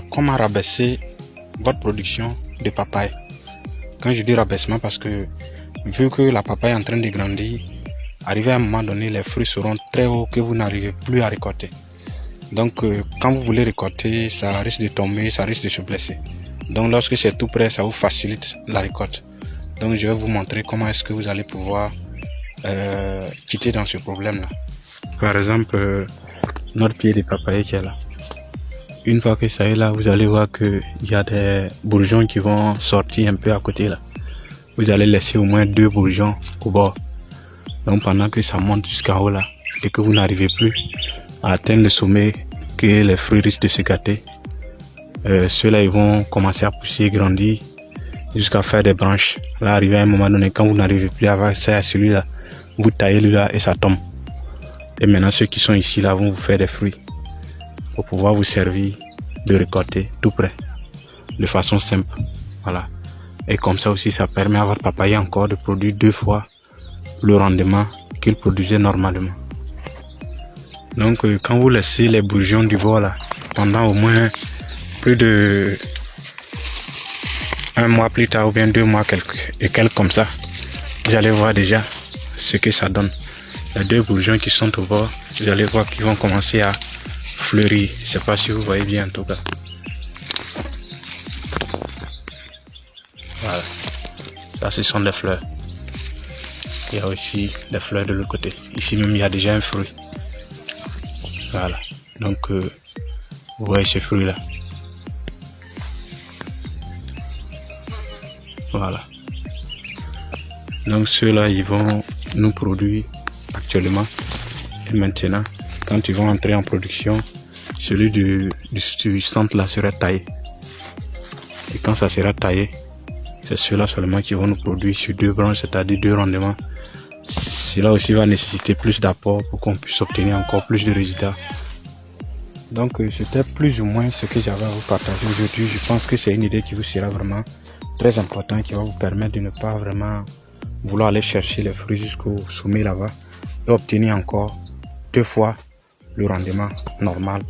comment rabaisser votre production de papaye. Quand je dis rabaissement, parce que vu que la papaye est en train de grandir, arrivé à un moment donné, les fruits seront très hauts que vous n'arrivez plus à récolter. Donc quand vous voulez récolter, ça risque de tomber, ça risque de se blesser. Donc lorsque c'est tout prêt, ça vous facilite la récolte. Donc je vais vous montrer comment est-ce que vous allez pouvoir quitter dans ce problème là. Par exemple, notre pied de papaye qui est là. Une fois que ça est là, vous allez voir qu'il y a des bourgeons qui vont sortir un peu à côté là. Vous allez laisser au moins 2 bourgeons au bord. Donc pendant que ça monte jusqu'à haut là et que vous n'arrivez plus à atteindre le sommet, que les fruits risquent de se gâter, ceux-là ils vont commencer à pousser, grandir jusqu'à faire des branches. Là, arrivé à un moment donné, quand vous n'arrivez plus à avoir accès à celui-là, vous taillez lui-là et ça tombe. Et maintenant ceux qui sont ici là vont vous faire des fruits pour pouvoir vous servir de récolter tout près, de façon simple. Voilà. Et comme ça aussi, ça permet à votre papaye encore de produire 2 fois le rendement qu'il produisait normalement. Donc quand vous laissez les bourgeons du bord là, pendant au moins plus de 1 mois plus tard ou bien 2 mois quelques comme ça, vous allez voir déjà ce que ça donne. Les 2 bourgeons qui sont au bord, vous allez voir qu'ils vont commencer à fleurir. Je ne sais pas si vous voyez bien en tout cas. Voilà. Ça ce sont des fleurs. Il y a aussi des fleurs de l'autre côté. Ici même il y a déjà un fruit. Voilà. Donc vous voyez ce fruit là. Voilà. Donc ceux-là ils vont nous produire actuellement. Et maintenant, quand ils vont entrer en production, celui du centre là sera taillé. Et quand ça sera taillé, c'est ceux-là seulement qui vont nous produire sur 2 branches, c'est-à-dire 2 rendements. Cela aussi va nécessiter plus d'apport pour qu'on puisse obtenir encore plus de résultats. Donc c'était plus ou moins ce que j'avais à vous partager aujourd'hui. Je pense que c'est une idée qui vous sera vraiment très importante, qui va vous permettre de ne pas vraiment vouloir aller chercher les fruits jusqu'au sommet là-bas et obtenir encore 2 fois le rendement normal.